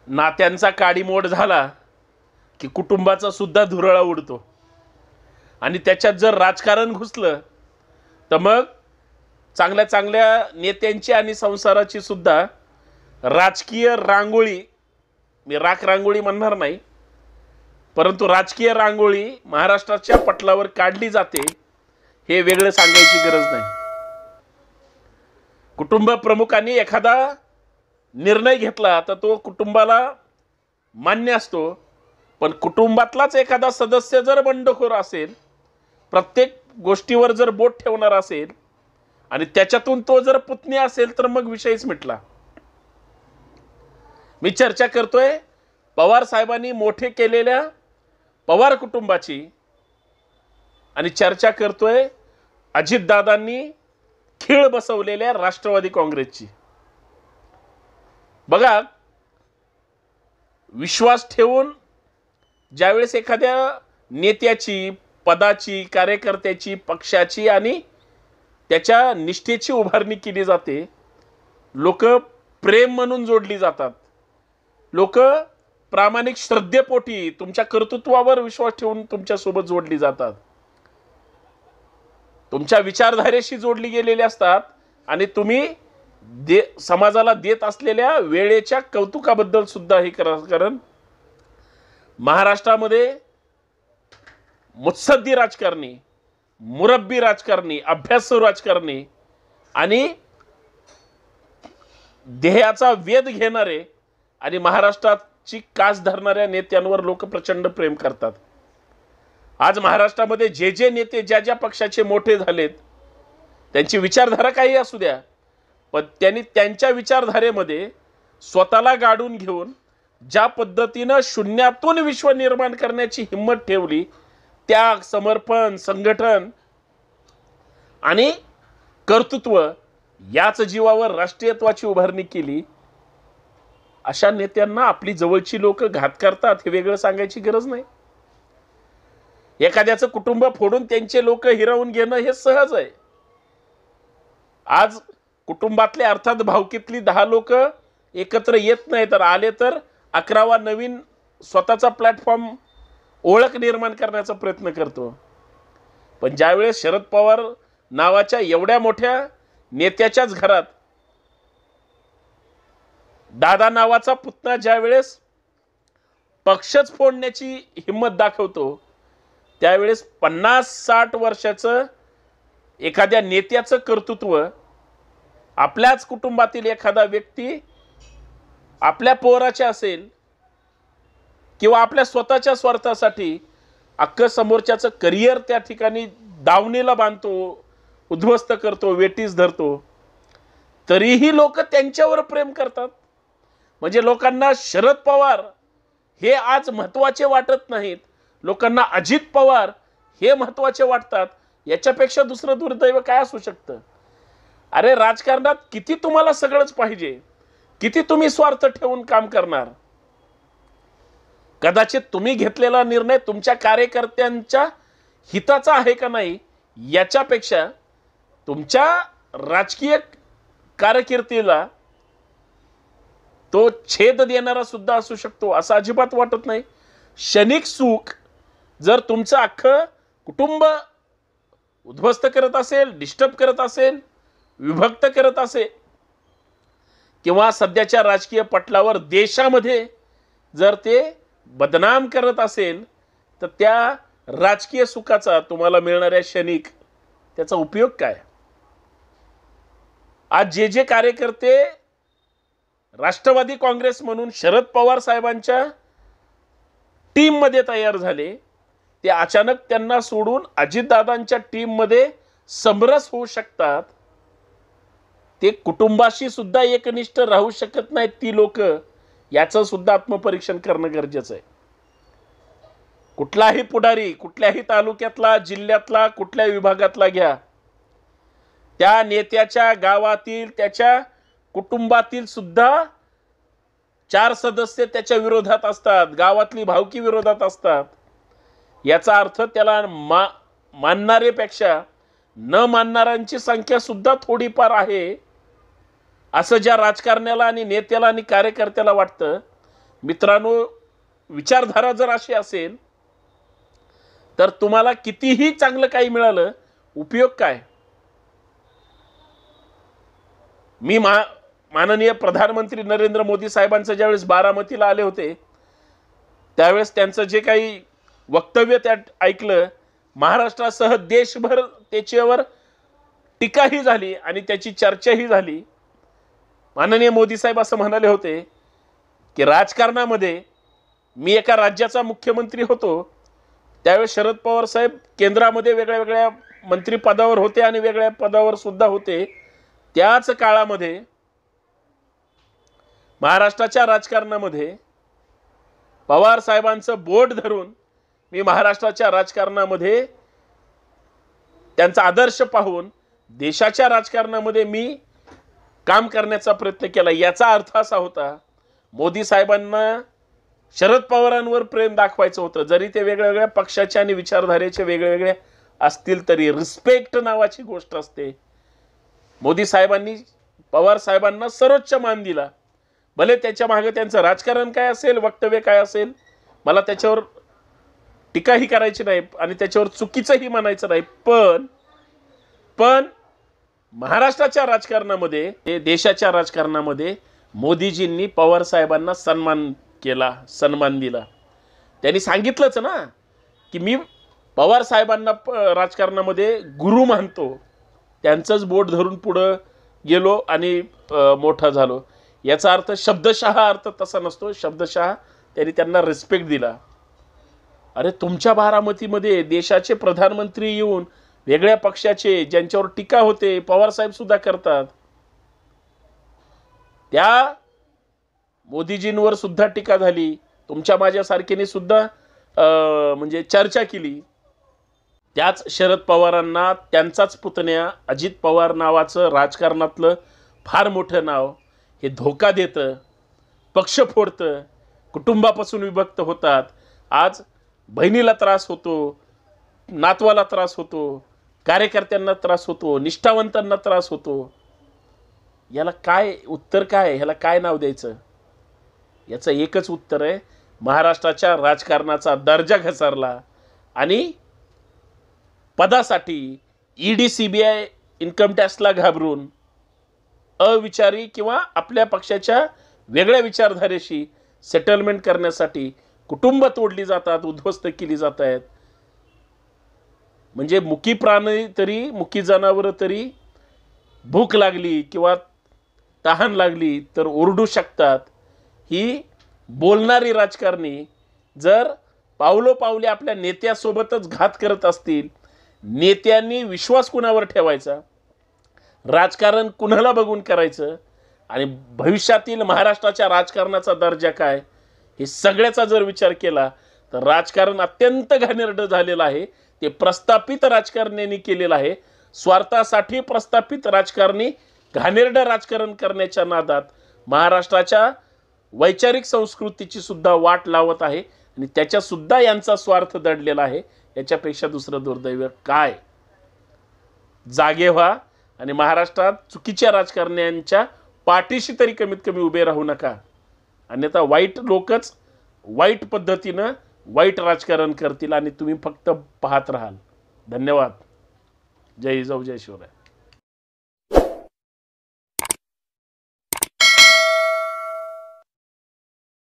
नात्यांचा काडीमोड झाला की कुटुंबाचा सुद्धा धुरळा उडतो आणि त्याच्यात जर राजकारण घुसलं तर मग चांगल्या चांगल्या नेत्यांची आणि संसाराची सुद्धा राजकीय रांगोळी, मी रांगोळी म्हणणार नाही, परंतु राजकीय रांगोळी महाराष्ट्राच्या पटलावर काढली जाते हे वेगळं सांगायची गरज नाही। कुटुंब प्रमुखांनी एखादा निर्णय घेतला तर तो कुटुंबाला मान्य असतो, पण कुटुंबातलाच एखादा सदस्य जर बंडखोर असेल, प्रत्येक गोष्टीवर जर बोट ठेवणार असेल आणि त्याच्यातून तो जर पुतणी असेल तर मग विषयच मिटला। मी चर्चा करतोय पवार साहेबांनी मोठे केलेल्या पवार कुटुंबाची आणि चर्चा करतोय अजितदादांनी खीळ बसवलेल्या राष्ट्रवादी काँग्रेसची। बघा, विश्वास ठेवून ज्यावेळेस एखाद्या नेत्याची, पदाची, कार्यकर्त्याची, पक्षाची आणि त्याच्या निष्ठेची उभारणी केली जाते, लोक प्रेम म्हणून जोडली जातात, लोक प्रामाणिक श्रद्धेपोटी तुमच्या कर्तृत्वावर विश्वास ठेवून तुमच्यासोबत जोडली जातात, तुमच्या विचारधारेशी जोडली गेलेली असतात आणि तुम्ही समाजाला देत असलेल्या वेळेच्या कौतुकाबद्दल सुद्धा हे कारण महाराष्ट्रामध्ये मुत्सद्दी राजकारणी, मुरब्बी राजकारणी, अभ्यासू राजकारणी आणि ध्येयाचा वेध घेणारे आणि महाराष्ट्राची कास धरणाऱ्या नेत्यांवर लोक प्रचंड प्रेम करतात। आज महाराष्ट्रामध्ये जे जे नेते ज्या ज्या पक्षाचे मोठे झालेत, त्यांची विचारधारा काही असू द्या, पण त्यांनी त्यांच्या विचारधारेमध्ये स्वतःला गाडून घेऊन ज्या पद्धतीनं शून्यातून विश्व निर्माण करण्याची हिंमत ठेवली, त्याग, समर्पण, संघटन आणि कर्तृत्व याच जीवावर राष्ट्रीयत्वाची उभारणी केली, अशा नेत्यांना आपली जवळची लोक घात करतात हे वेगळं सांगायची गरज नाही। एखाद्याचं कुटुंब फोडून त्यांचे लोक हिरावून घेणं हे सहज आहे। आज कुटुंबातले अर्थात भावकीतली 10 लोक एकत्र येत नाही, तर आले तर 11वा नवीन स्वतःचा प्लॅटफॉर्म, ओळख निर्माण करण्याचा प्रयत्न करतो। पण ज्यावेळेस शरद पवार नावाच्या एवढ्या मोठ्या नेत्याच्याच घरात दादा नावाचा पुतणा ज्यावेळेस पक्षच फोडण्याची हिंमत दाखवतो, त्यावेळेस 50-60 वर्षाचं एखाद्या नेत्याचं कर्तृत्व आपल्याच कुटुंबातील एखादा व्यक्ती आपल्या पोराचे असेल किंवा आपल्या स्वतःच्या स्वार्थासाठी अख्खं समोरच्याचं करिअर त्या ठिकाणी दावणीला बांधतो, उद्ध्वस्त करतो, वेटीस धरतो, तरीही लोक त्यांच्यावर प्रेम करतात। म्हणजे लोकांना शरद पवार हे आज महत्त्वाचे वाटत नाहीत, लोकांना अजित पवार हे महत्त्वाचे वाटतात। याच्यापेक्षा दुसरं दुर्दैव काय असू शकतं? अरे, राजकारणात किती तुम्हाला सगळंच पाहिजे, किती तुम्ही स्वार्थ ठेवून काम करणार? कदाचित तुम्ही घेतलेला निर्णय तुमच्या कार्यकर्त्यांच्या हिताचा आहे का नाही याच्यापेक्षा तुमच्या राजकीय कारकिर्दीला तो छेद देणारा सुद्धा असू शकतो, असं अजिबात वाटत नाही। क्षणिक सुख जर तुमचं अख्खं कुटुंब उद्ध्वस्त करत असेल, डिस्टर्ब करत असेल, विभक्त करत असेल किंवा सध्याच्या राजकीय पटलावर देशामध्ये जर ते बदनाम करत असेल, तर त्या राजकीय सुखाचा तुम्हाला मिळणाऱ्या क्षणिक त्याचा उपयोग काय? आज जे जे कार्यकर्ते राष्ट्रवादी काँग्रेस म्हणून शरद पवार साहेबांच्या टीम मध्ये तयार झाले, ते अचानक त्यांना सोडून अजितदादांच्या टीम मध्ये समरस होऊ शकतात। ते कुटुंबाशी सुद्धा एकनिष्ठ राहू शकत नाहीत ती लोक, याचं सुद्धा आत्मपरीक्षण करणं गरजेचं आहे। कुठलाही पुढारी, कुठल्याही तालुक्यातला, जिल्ह्यातला, कुठल्या विभागातला घ्या, त्या नेत्याच्या गावातील, त्याच्या कुटुंबातील सुद्धा 4 सदस्य त्याच्या विरोधात असतात, गावातली भावकी विरोधात असतात। याचा अर्थ त्याला मानणारेपेक्षा न मानणाऱ्यांची संख्या सुद्धा थोडीफार आहे असं ज्या राजकारण्याला आणि नेत्याला आणि कार्यकर्त्याला वाटतं, मित्रांनो, विचारधारा जर अशी असेल तर तुम्हाला कितीही चांगलं काही मिळालं, उपयोग काय? मी माननीय प्रधानमंत्री नरेंद्र मोदी साहेबांचं ज्यावेळेस बारामतीला आले होते त्यावेळेस त्यांचं जे काही वक्तव्य त्यात ऐकलं, महाराष्ट्रासह देशभर त्याच्यावर टीकाही झाली आणि त्याची चर्चाही झाली. माननीय मोदी साहेब असं म्हणाले होते की राजकारणामध्ये मी एका राज्याचा मुख्यमंत्री होतो त्यावेळेस शरद पवार साहेब केंद्रामध्ये वेगळ्या वेगळ्या मंत्रिपदावर होते आणि वेगळ्या पदावर सुद्धा होते. त्याच काळामध्ये महाराष्ट्राच्या राजकारणामध्ये पवार साहेबांचं बोट धरून मी महाराष्ट्राच्या राजकारणामध्ये त्यांचा आदर्श पाहून देशाच्या राजकारणामध्ये मी काम करण्याचा प्रयत्न केला. याचा अर्थ असा होता मोदी साहेबांना शरद पवारांवर प्रेम दाखवायचं होतं, जरी ते वेगवेगळ्या पक्षाचे आणि विचारधारेचे वेगवेगळे असतील तरी. रिस्पेक्ट नावाची गोष्ट असते. मोदी साहेबांनी पवार साहेबांना सर्वोच्च मान दिला. भले त्याच्या मागे त्यांचं राजकारण काय असेल, वक्तव्य काय असेल, मला त्याच्यावर टीकाही करायची नाही आणि त्याच्यावर चुकीचंही म्हणायचं नाही. पण महाराष्ट्राच्या राजकारणामध्ये, देशाच्या राजकारणामध्ये मोदीजींनी पवार साहेबांना सन्मान केला, सन्मान दिला. त्यांनी सांगितलंच ना की मी पवार साहेबांना राजकारणामध्ये गुरु मानतो. त्यांचंच बोट धरून पुढं गेलो आणि मोठा झालो. याचा अर्थ शब्दशः अर्थ तसा नसतो. शब्दशः त्यांनी त्यांना रिस्पेक्ट दिला. अरे तुमच्या बारामतीमध्ये देशाचे प्रधानमंत्री येऊन वेगळ्या पक्षाचे ज्यांच्यावर टीका होते पवार साहेब सुद्धा करतात, त्या मोदीजींवर सुद्धा टीका झाली. तुमच्या माझ्यासारख्याने सुद्धा म्हणजे चर्चा केली. त्याच शरद पवारांना त्यांचाच पुतण्या अजित पवार नावाचं राजकारणातलं फार मोठं नाव हे धोका देतं, पक्ष फोडतं, कुटुंबापासून विभक्त होतात. आज बहिणीला त्रास होतो, नातवाला त्रास होतो, कार्यकर्त्यांना त्रास होतो, निष्ठावंतांना त्रास होतो. याला काय उत्तर काय? ह्याला काय नाव द्यायचं? याचं एकच उत्तर आहे, महाराष्ट्राच्या राजकारणाचा दर्जा घसरला आणि पदासाठी ईडी, सीबीआय, इन्कम टॅक्सला घाबरून अविचारी किंवा आपल्या पक्षाच्या वेगळ्या विचारधारेशी सेटलमेंट करण्यासाठी कुटुंब तोडली जातात, उद्ध्वस्त केली जात आहेत. म्हणजे मुकी प्राणी तरी, मुकी जनावरं तरी भूक लागली किंवा तहान लागली तर ओरडू शकतात. ही बोलणारी राजकारणी जर पावलोपावले आपल्या नेत्यासोबतच घात करत असतील, नेत्यांनी विश्वास कुणावर ठेवायचा, राजकारण कुणाला बघून करायचं आणि भविष्यातील महाराष्ट्राच्या राजकारणाचा दर्जा काय, हे सगळ्याचा जर विचार केला तर राजकारण अत्यंत घाणेरडं झालेलं आहे. ते प्रस्थापित राजकारण्यांनी केलेलं आहे. स्वार्थासाठी प्रस्थापित राजकारणी घाणेरडं राजकारण करण्याच्या नादात महाराष्ट्राच्या वैचारिक संस्कृतीची सुद्धा वाट लावत आहे आणि त्याच्या सुद्धा यांचा स्वार्थ दडलेला आहे. याच्यापेक्षा दुसरं दुर्दैव काय? जागे व्हा आणि महाराष्ट्रात चुकीच्या राजकारण्यांच्या पाठीशी तरी कमीत कमी उभे राहू नका. अन्यथा वाईट लोकच वाईट पद्धतीनं वाईट राजकारण करतील आणि तुम्ही फक्त पाहत राहाल. धन्यवाद. जय जिजाऊ, जय शिवराय.